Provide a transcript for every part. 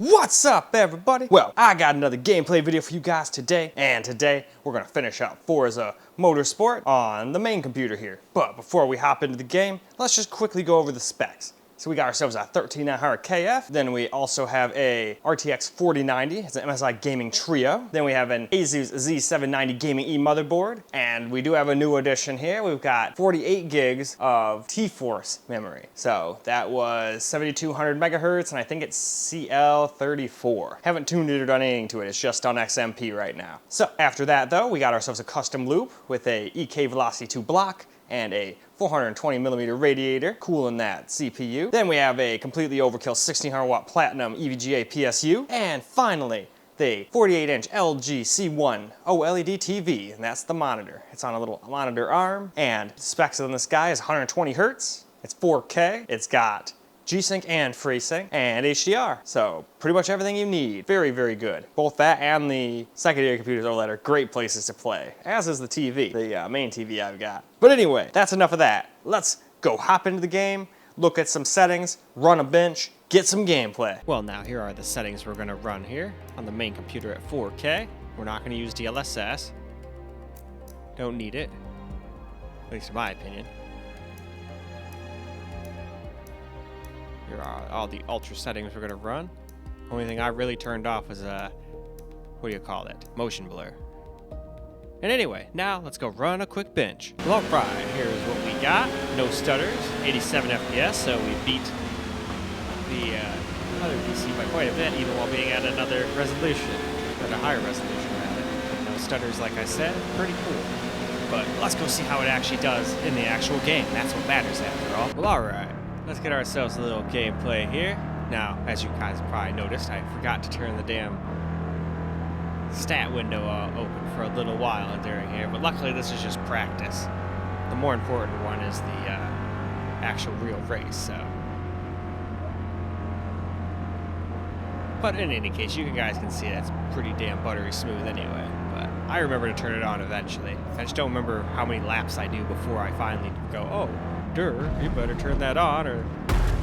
What's up, everybody? Well, I got another gameplay video for you guys today, and today we're gonna finish up Forza Motorsport on the main computer here. But before we hop into the game, let's just quickly go over the specs. So we got ourselves a 13900KF, then we also have a RTX 4090, it's an MSI gaming trio. Then we have an ASUS Z790 gaming E motherboard, and we do have a new addition here. We've got 48 gigs of T-Force memory. So that was 7200 megahertz, and I think it's CL34. Haven't tuned it or done anything to it, it's just on XMP right now. So after that though, we got ourselves a custom loop with a EK Velocity 2 block and a 420mm radiator cooling that CPU. Then we have a completely overkill 1600 watt platinum EVGA PSU. And finally, the 48-inch LG C1 OLED TV, and that's the monitor. It's on a little monitor arm, and the specs on this guy is 120 hertz, it's 4K, it's got G-Sync and FreeSync, and HDR. So pretty much everything you need. Very, very good. Both that and the secondary computers OLED are great places to play, as is the TV, the main TV I've got. But anyway, that's enough of that. Let's go hop into the game, look at some settings, run a bench, get some gameplay. Well, now here are the settings we're gonna run here on the main computer at 4K. We're not gonna use DLSS. Don't need it, at least in my opinion. Here are all the ultra settings we're gonna run. Only thing I really turned off was what do you call it? Motion blur. And anyway, now let's go run a quick bench. Well, alright, here's what we got. No stutters, 87 FPS, so we beat the other PC by quite a bit, even while being at another resolution, or a higher resolution rather. No stutters, like I said, pretty cool. But let's go see how it actually does in the actual game. That's what matters after all. Well, alright. Let's get ourselves a little gameplay here. Now, as you guys probably noticed, I forgot to turn the damn stat window open for a little while during here, but luckily this is just practice. The more important one is the actual real race, so. But in any case, you guys can see that's pretty damn buttery smooth anyway. But I remember to turn it on eventually. I just don't remember how many laps I do before I finally go, oh, you better turn that on, or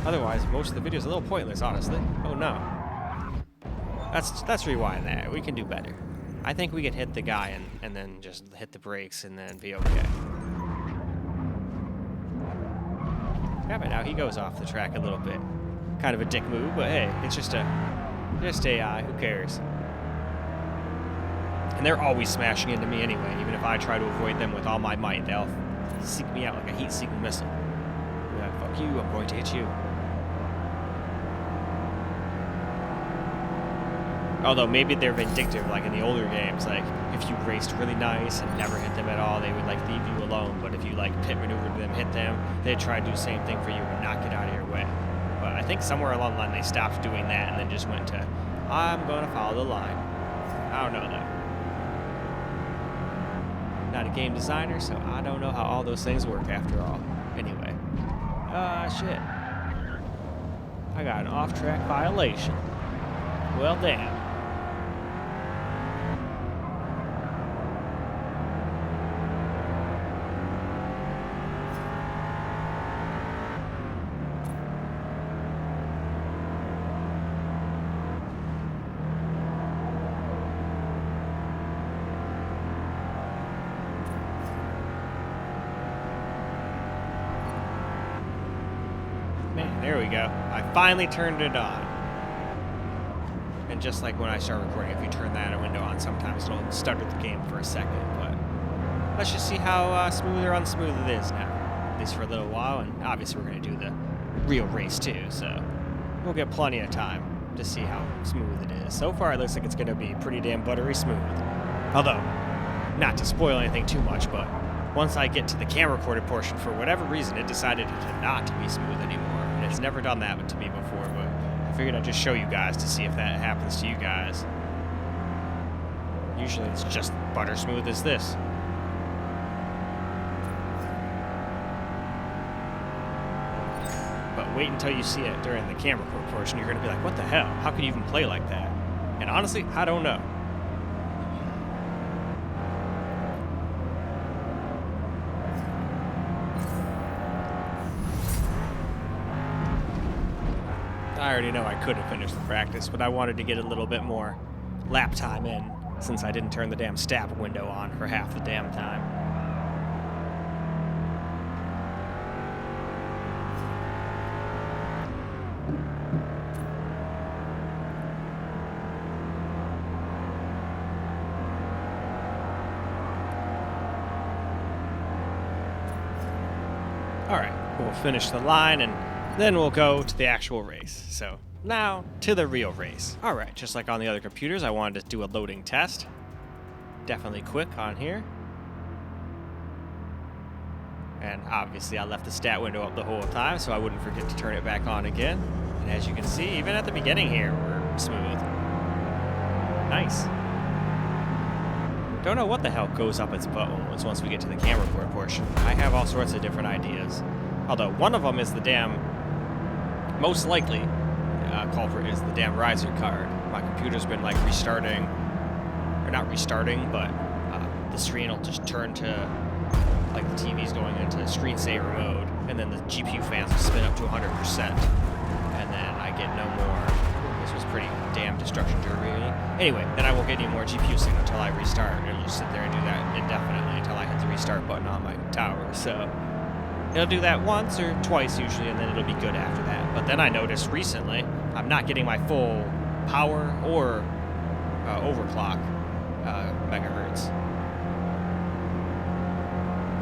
otherwise most of the video is a little pointless, honestly. Oh no. Let's rewind that. We can do better. I think we can hit the guy and then just hit the brakes and then be okay. Yeah, but now he goes off the track a little bit. Kind of a dick move, but hey, it's just AI, who cares? And they're always smashing into me anyway, even if I try to avoid them with all my might, they'll seek me out like a heat-seeking missile. Yeah, fuck you, I'm going to hit you. Although maybe they're vindictive, like in the older games, like if you raced really nice and never hit them at all, they would like leave you alone. But if you like pit maneuvered them, hit them, they'd try to do the same thing for you and knock it out of your way. But I think somewhere along the line they stopped doing that and then just went to, I'm gonna follow the line. I don't know though. Not a game designer, so I don't know how all those things work after all. Anyway. Shit. I got an off-track violation. Well, damn. Man, there we go. I finally turned it on. And just like when I start recording, if you turn that window on, sometimes it'll stutter the game for a second. But let's just see how smooth or unsmooth it is now. At least for a little while, and obviously we're going to do the real race too, so we'll get plenty of time to see how smooth it is. So far it looks like it's going to be pretty damn buttery smooth. Although, not to spoil anything too much, but once I get to the camera recorded portion, for whatever reason, it decided to not to be smooth anymore. And it's never done that to me before, but I figured I'd just show you guys to see if that happens to you guys. Usually it's just butter smooth as this. But wait until you see it during the camera record portion, you're gonna be like, what the hell? How could you even play like that? And honestly, I don't know. already know I could have finished the practice, but I wanted to get a little bit more lap time in since I didn't turn the damn stab window on for half the damn time. Alright, we'll finish the line and then we'll go to the actual race. So now to the real race. Alright, just like on the other computers, I wanted to do a loading test. Definitely quick on here. And obviously I left the stat window up the whole time so I wouldn't forget to turn it back on again. And as you can see, even at the beginning here, we're smooth. Nice. Don't know what the hell goes up its butt once we get to the camera board portion. I have all sorts of different ideas. Although one of them is the damn, most likely, culprit is the damn riser card. My computer's been like restarting, or not restarting, but the screen will just turn to, like the TV's going into screensaver mode, and then the GPU fans will spin up to 100%, and then I get no more. This was pretty damn destruction derby. Anyway, then I won't get any more GPU signal until I restart. It'll just sit there and do that indefinitely until I hit the restart button on my tower. So it'll do that once or twice usually, and then it'll be good after that. But then I noticed recently I'm not getting my full power or overclock megahertz.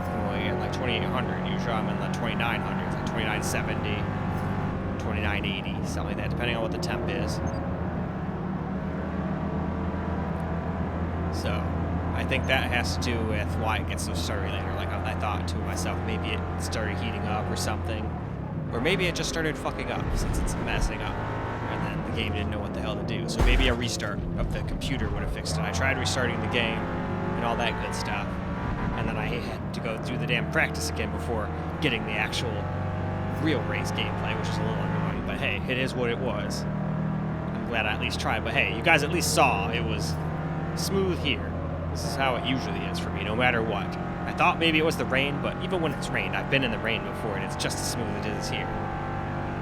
I'm only at like 2800. Usually I'm in the 2900s, like 2970. 2980, something like that, depending on what the temp is. So I think that has to do with why it gets so starry later. Like I thought to myself, maybe it started heating up or something, or maybe it just started fucking up since it's messing up, and then the game didn't know what the hell to do. So maybe a restart of the computer would have fixed it. I tried restarting the game and all that good stuff, and then I had to go through the damn practice again before getting the actual real race gameplay, which is a little annoying, but hey, it is what it was. I'm glad I at least tried, but hey, you guys at least saw it was smooth here. This is how it usually is for me, no matter what. I thought maybe it was the rain, but even when it's rained, I've been in the rain before, and it's just as smooth as it is here.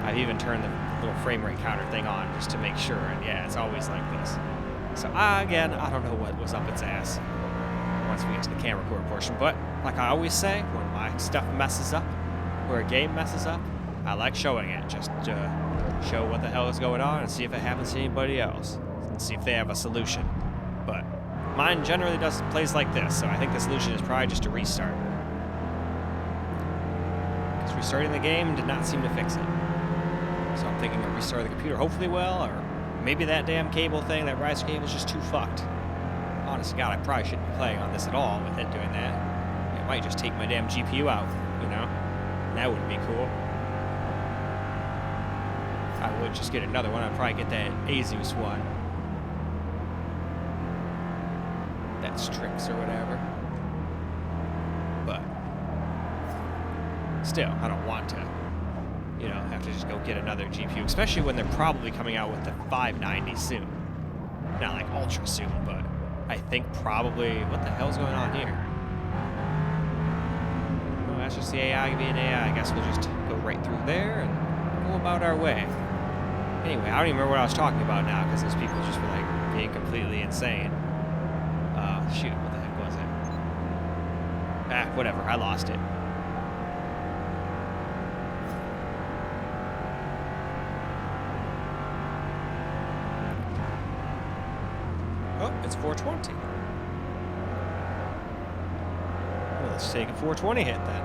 I've even turned the little frame rate counter thing on just to make sure, and yeah, it's always like this. So again, I don't know what was up its ass once we get to the camera cord portion, but like I always say, when my stuff messes up, or a game messes up, I like showing it, just to show what the hell is going on and see if it happens to anybody else, and see if they have a solution. But mine generally plays like this, so I think the solution is probably just a restart. Because restarting the game did not seem to fix it. So I'm thinking of restarting the computer hopefully will, or maybe that damn cable thing, that riser cable is just too fucked. Honest to God, I probably shouldn't be playing on this at all with it doing that. It might just take my damn GPU out, you know? That wouldn't be cool. I would just get another one. I'd probably get that ASUS one. That Strix or whatever. But still, I don't want to, you know, have to just go get another GPU, especially when they're probably coming out with the 590 soon. Not like ultra soon, but I think probably, what the hell's going on here? Well, that's just the AI being AI. I guess we'll just go right through there and go about our way. Anyway, I don't even remember what I was talking about now because those people just were like being completely insane. Shoot, what the heck was it? Whatever, I lost it. Oh, it's 420. Well, let's take a 420 hit then.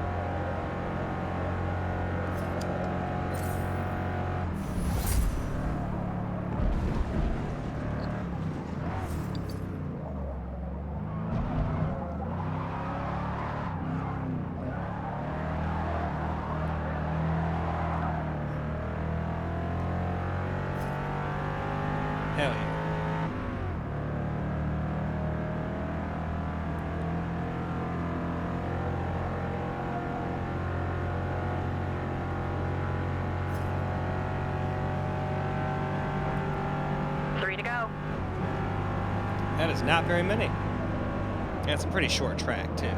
Hell yeah. That is not very many. And it's a pretty short track, too.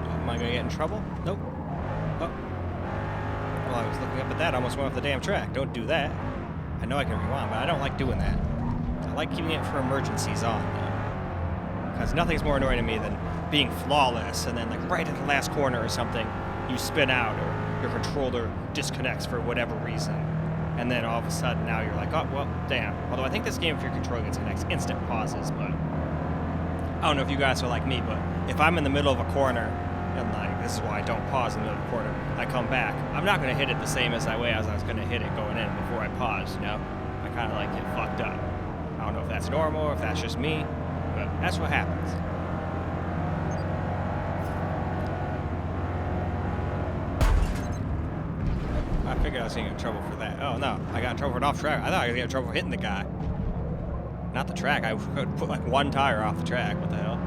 Oh my trouble? Nope. Oh. Well, I was looking up at that. I almost went off the damn track. Don't do that. I know I can rewind, but I don't like doing that. I like keeping it for emergencies on, though. Because nothing's more annoying to me than being flawless, and then, like, right at the last corner or something, you spin out, or your controller disconnects for whatever reason. And then all of a sudden, now you're like, oh, well, damn. Although I think this game, if your controller gets instant pauses, but I don't know if you guys are like me, but if I'm in the middle of a corner, and like, this is why I don't pause in the middle of the corner, I come back, I'm not going to hit it the same as I was going to hit it going in before I pause, you know? I kind of like get fucked up. I don't know if that's normal or if that's just me, but that's what happens. I figured I was going to get in trouble for that. Oh no, I got in trouble for an off track. I thought I was going to get in trouble for hitting the guy. Not the track. I could put like one tire off the track. What the hell?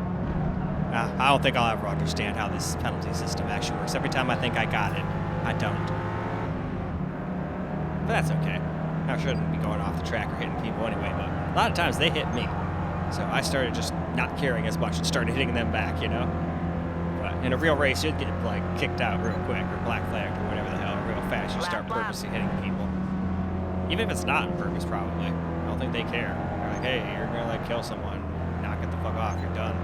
I don't think I'll ever understand how this penalty system actually works. Every time I think I got it, I don't. But that's okay. I shouldn't be going off the track or hitting people anyway, but a lot of times they hit me. So I started just not caring as much and started hitting them back, you know? But in a real race, you'd get like kicked out real quick or black flagged or whatever the hell real fast. You start purposely hitting people. Even if it's not on purpose, probably. I don't think they care. They're like, hey, you're gonna like kill someone. Knock it the fuck off, you're done.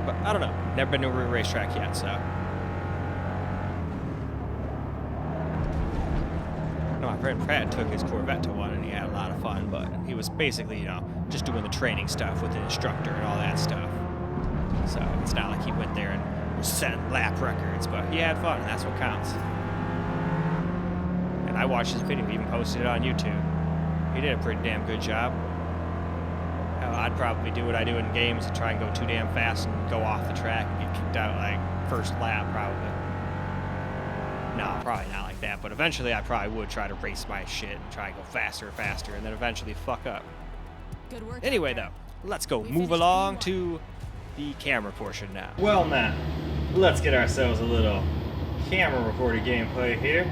But I don't know. Never been to a racetrack yet, so. No, my friend Pratt took his Corvette to one and he had a lot of fun, but he was basically, you know, just doing the training stuff with the instructor and all that stuff. So it's not like he went there and was setting lap records, but he had fun, and that's what counts. And I watched his video, he even posted it on YouTube. He did a pretty damn good job. Hell, I'd probably do what I do in games and try and go too damn fast and go off the track and get kicked out like first lap, probably. No, probably not like that, but eventually I probably would try to race my shit and try and go faster and faster and then eventually fuck up. Good work. Anyway, though, let's go move along to the camera portion now. Well, now, let's get ourselves a little camera recorded gameplay here.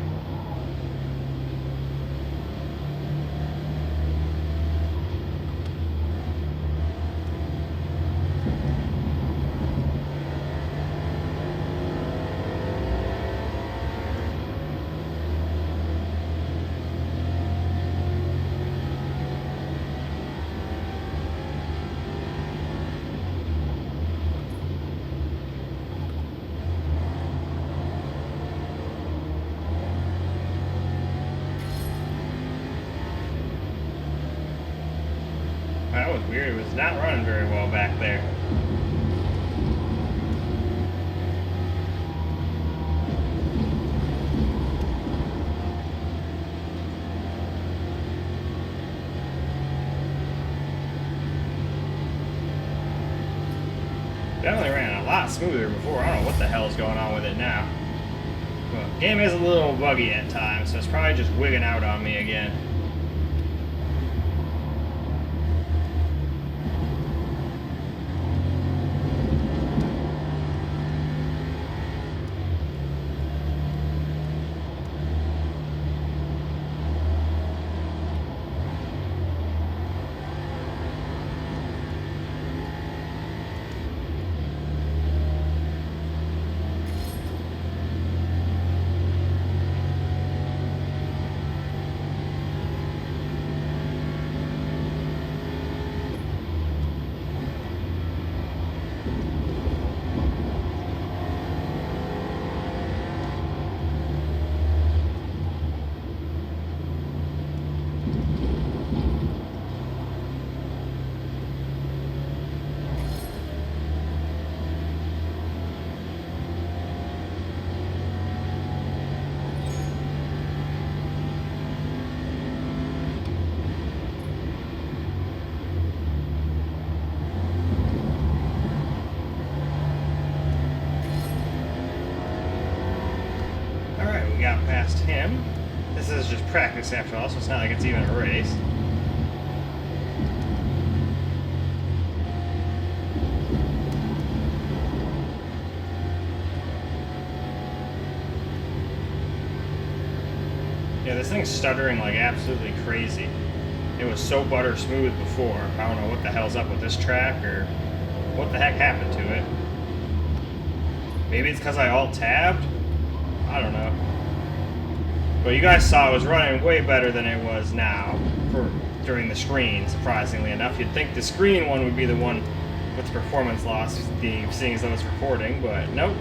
That was weird. It was not running very well back there. Definitely ran a lot smoother before. I don't know what the hell is going on with it now. Well, the game is a little buggy at times, so it's probably just wigging out on me again. Got past him. This is just practice after all, so it's not like it's even a race. Yeah, this thing's stuttering like absolutely crazy. It was so butter smooth before. I don't know what the hell's up with this track or what the heck happened to it. Maybe it's because I alt-tabbed? I don't know. But you guys saw it was running way better than it was now during the screen, surprisingly enough. You'd think the screen one would be the one with the performance loss, seeing as though it's recording, but nope.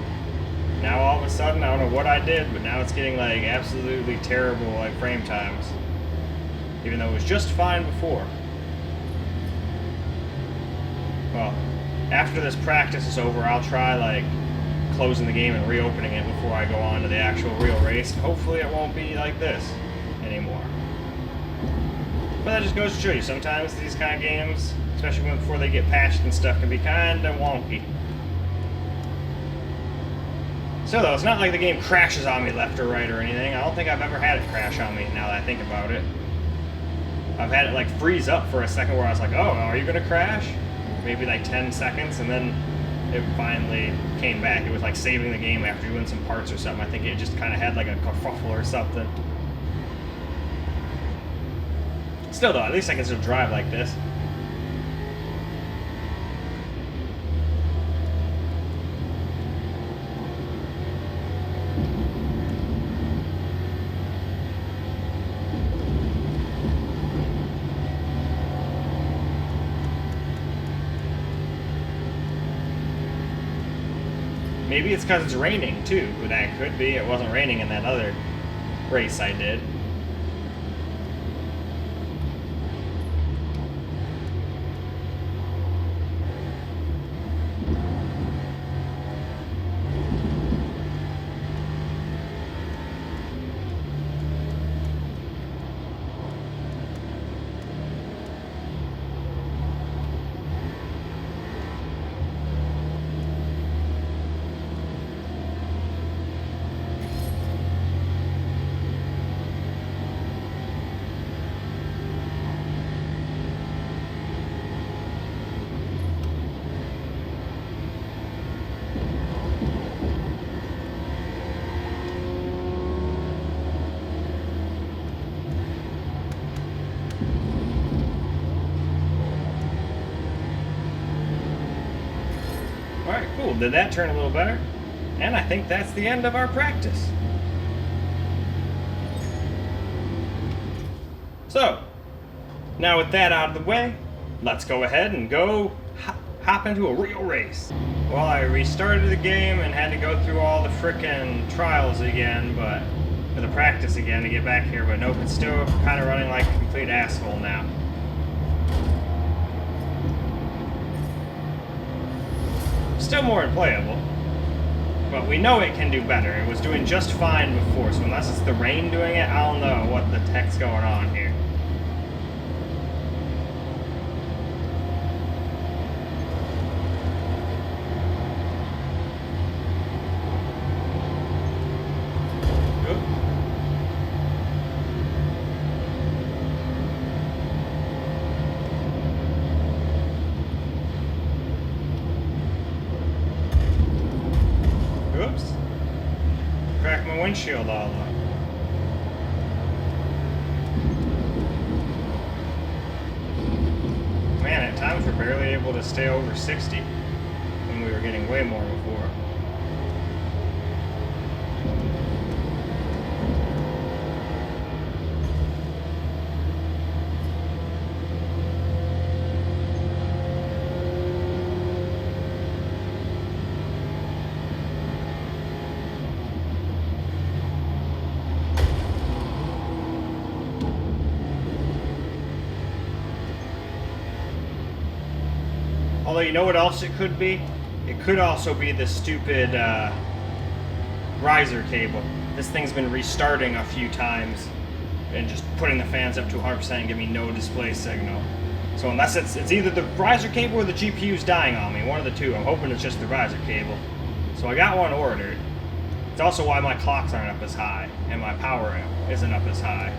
Now all of a sudden, I don't know what I did, but now it's getting like absolutely terrible like frame times. Even though it was just fine before. Well, after this practice is over, I'll try like closing the game and reopening it before I go on to the actual real race. Hopefully it won't be like this anymore. But that just goes to show you, sometimes these kind of games, especially before they get patched and stuff, can be kind of wonky. So though, it's not like the game crashes on me left or right or anything. I don't think I've ever had it crash on me now that I think about it. I've had it like freeze up for a second where I was like, oh, are you going to crash? Maybe like 10 seconds, and then it finally came back. It was like saving the game after doing some parts or something. I think it just kind of had like a kerfuffle or something. Still though, at least I can still drive like this. Maybe it's because it's raining too, but that could be. It wasn't raining in that other race I did. Alright, cool. Did that turn a little better? And I think that's the end of our practice. So, now with that out of the way, let's go ahead and go hop into a real race. Well, I restarted the game and had to go through all the frickin' trials again, for the practice again to get back here, but nope, it's still kind of running like a complete asshole now. Still more unplayable, but we know it can do better. It was doing just fine before, so unless it's the rain doing it, I don't know what the heck's going on here. Oops. Cracked my windshield all up. Man, at times we're barely able to stay over 60 when we were getting way more before. Although, you know what else it could be? It could also be the stupid riser cable. This thing's been restarting a few times and just putting the fans up to 100% and giving me no display signal. So unless it's either the riser cable or the GPU's dying on me, one of the two. I'm hoping it's just the riser cable. So I got one ordered. It's also why my clocks aren't up as high and my power isn't up as high.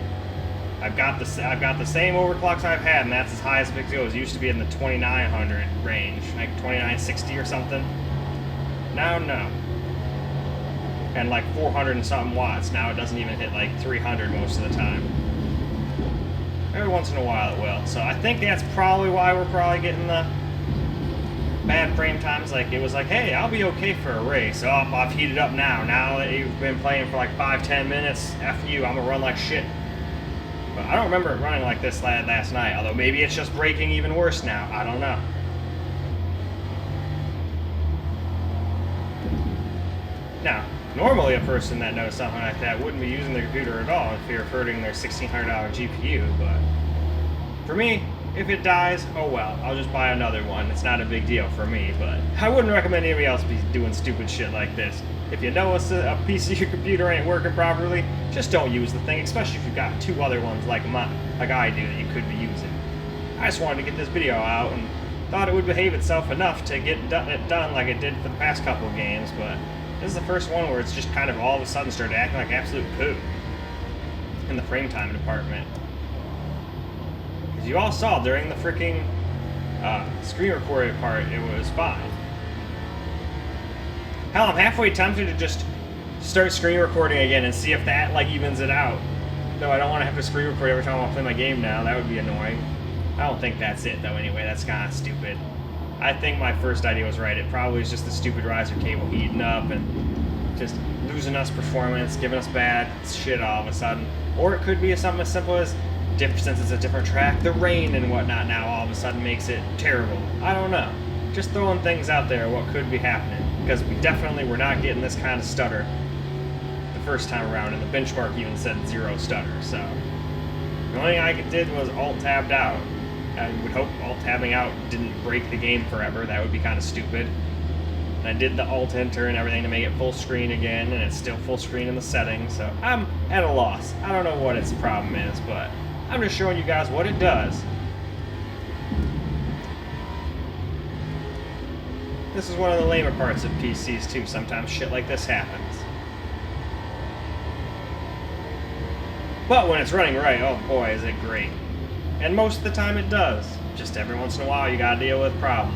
I've got the same overclocks I've had, and that's as high as it goes. It used to be in the 2900 range, like 2960 or something. Now, no. And like 400 and something watts. Now it doesn't even hit like 300 most of the time. Every once in a while it will. So I think that's probably why we're probably getting the bad frame times. Like, it was like, hey, I'll be okay for a race. Oh, I've heated up now. Now that you've been playing for like 5-10 minutes, F you, I'm gonna run like shit. But I don't remember it running like this last night, although maybe it's just breaking even worse now. I don't know. Now, normally a person that knows something like that wouldn't be using their computer at all in fear of hurting their $1,600 GPU, but for me, if it dies, oh well, I'll just buy another one. It's not a big deal for me, but I wouldn't recommend anybody else be doing stupid shit like this. If you know a PC computer ain't working properly, just don't use the thing, especially if you've got 2 other ones like I do that you could be using. I just wanted to get this video out and thought it would behave itself enough to get it done like it did for the past couple games, but this is the first one where it's just kind of all of a sudden started acting like absolute poo in the frame time department. Because you all saw during the freaking screen recorded part, it was fine. Hell, I'm halfway tempted to just start screen recording again and see if that like evens it out. Though I don't want to have to screen record every time I want to play my game now. That would be annoying. I don't think that's it though anyway. That's kind of stupid. I think my first idea was right. It probably is just the stupid riser cable heating up and just losing us performance, giving us bad shit all of a sudden. Or it could be something as simple as, since it's a different track, the rain and whatnot now all of a sudden makes it terrible. I don't know. Just throwing things out there, what could be happening. Because we definitely were not getting this kind of stutter the first time around, and the benchmark even said 0 stutter, so. The only thing I did was alt-tabbed out. I would hope alt-tabbing out didn't break the game forever. That would be kind of stupid. And I did the alt-enter and everything to make it full screen again, and it's still full screen in the settings, so I'm at a loss. I don't know what its problem is, but I'm just showing you guys what it does. This is one of the lamer parts of PCs too. Sometimes shit like this happens. But when it's running right, oh boy, is it great. And most of the time it does. Just every once in a while you gotta deal with problems.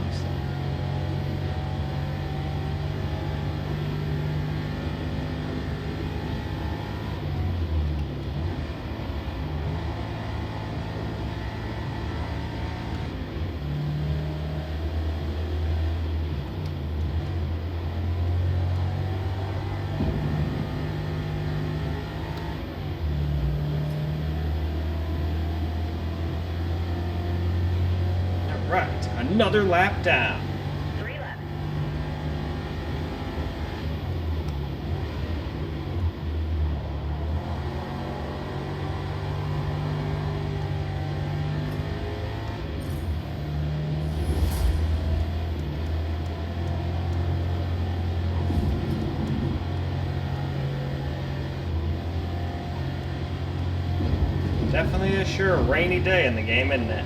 Right, another lap down. 3 laps. Definitely a sure rainy day in the game, isn't it?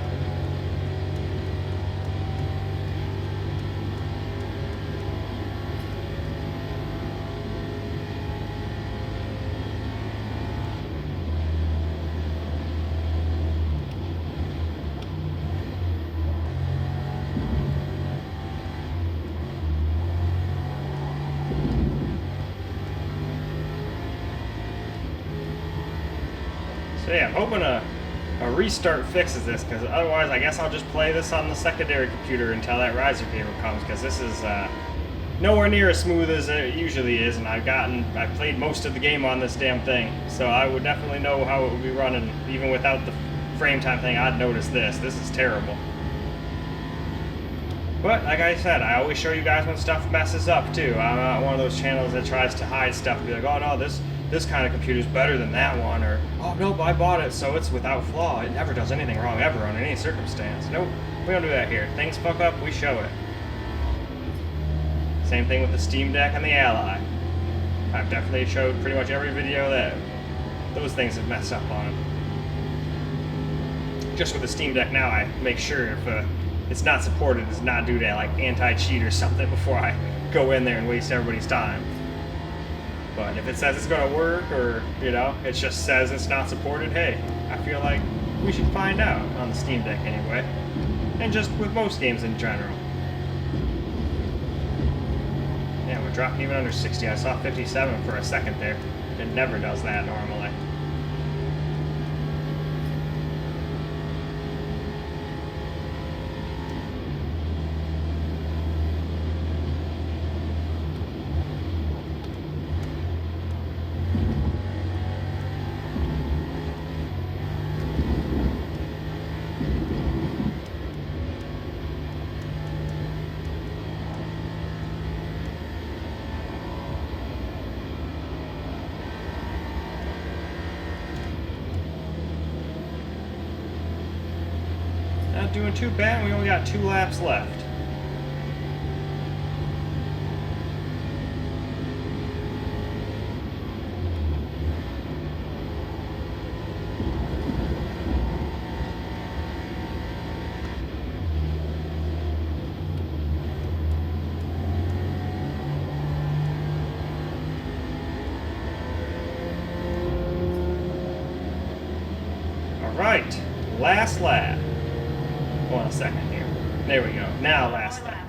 So yeah, I'm hoping a restart fixes this, because otherwise I guess I'll just play this on the secondary computer until that riser cable comes, because this is nowhere near as smooth as it usually is, and I've played most of the game on this damn thing, so I would definitely know how it would be running. Even without the frame time thing, I'd notice this. This is terrible. But like I said, I always show you guys when stuff messes up too. I'm not one of those channels that tries to hide stuff and be like, oh no, this kind of computer's better than that one, or oh nope, I bought it so it's without flaw. It never does anything wrong ever under any circumstance. Nope, we don't do that here. Things fuck up, we show it. Same thing with the Steam Deck and the Ally. I've definitely showed pretty much every video that those things have messed up on them. Just with the Steam Deck now, I make sure if it's not supported, it's not do that like anti-cheat or something before I go in there and waste everybody's time. But if it says it's going to work, or, you know, it just says it's not supported, hey, I feel like we should find out on the Steam Deck anyway. And just with most games in general. Yeah, we're dropping even under 60. I saw 57 for a second there. It never does that normally. doing too bad. We only got 2 laps left. Right, last lap. Hold on a second here. There we go. Now last lap.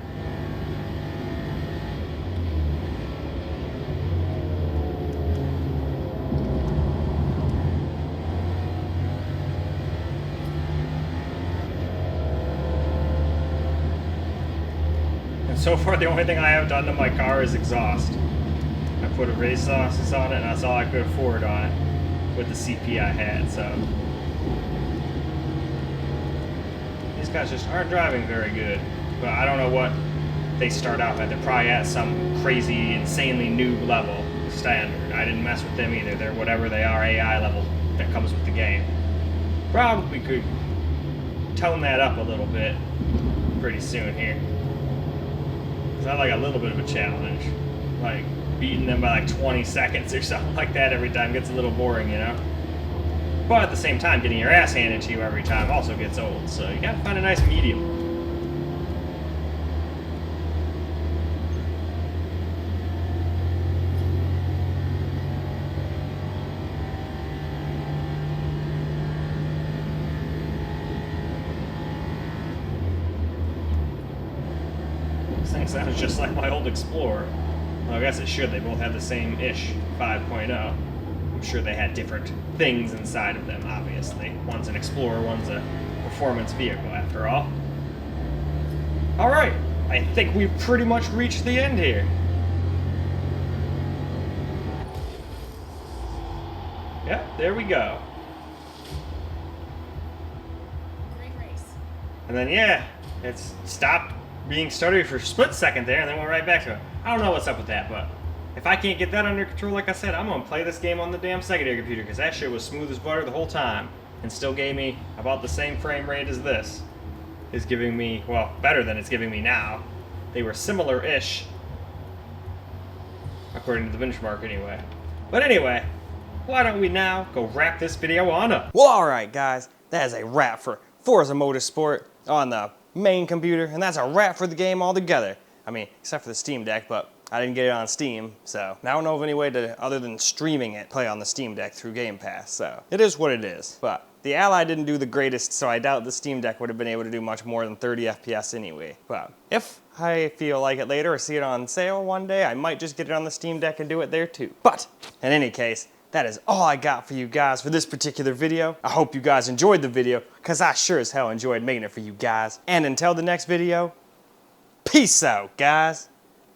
And so far, the only thing I have done to my car is exhaust. I put a race exhaust on it, and that's all I could afford on it with the CP I had. So. These guys just aren't driving very good, but I don't know what they start out at. They're probably at some crazy, insanely noob level standard. I didn't mess with them either. They're whatever they are, AI level that comes with the game. Probably could tone that up a little bit pretty soon here. Because I like a little bit of a challenge. Like beating them by like 20 seconds or something like that every time gets a little boring, you know? But at the same time, getting your ass handed to you every time also gets old, so you gotta find a nice medium. This thing sounds just like my old Explorer. Well, I guess it should. They both have the same-ish 5.0. I'm sure they had different things inside of them, obviously. One's an Explorer, one's a performance vehicle, after all. Alright, I think we've pretty much reached the end here. Yep, there we go. Great race. And then, yeah, it's stopped being stuttery for a split second there, and then went right back to it. I don't know what's up with that, but if I can't get that under control, like I said, I'm going to play this game on the damn secondary computer, because that shit was smooth as butter the whole time, and still gave me about the same frame rate as this. Is giving me, well, better than it's giving me now. They were similar-ish, according to the benchmark anyway. But anyway, why don't we now go wrap this video on up? Well, alright guys, that is a wrap for Forza Motorsport on the main computer, and that's a wrap for the game altogether. I mean, except for the Steam Deck, but I didn't get it on Steam, so I don't know of any way to, other than streaming it, play on the Steam Deck through Game Pass, so it is what it is. But the Ally didn't do the greatest, so I doubt the Steam Deck would have been able to do much more than 30 FPS anyway. But if I feel like it later or see it on sale one day, I might just get it on the Steam Deck and do it there too. But in any case, that is all I got for you guys for this particular video. I hope you guys enjoyed the video, because I sure as hell enjoyed making it for you guys. And until the next video, peace out, guys.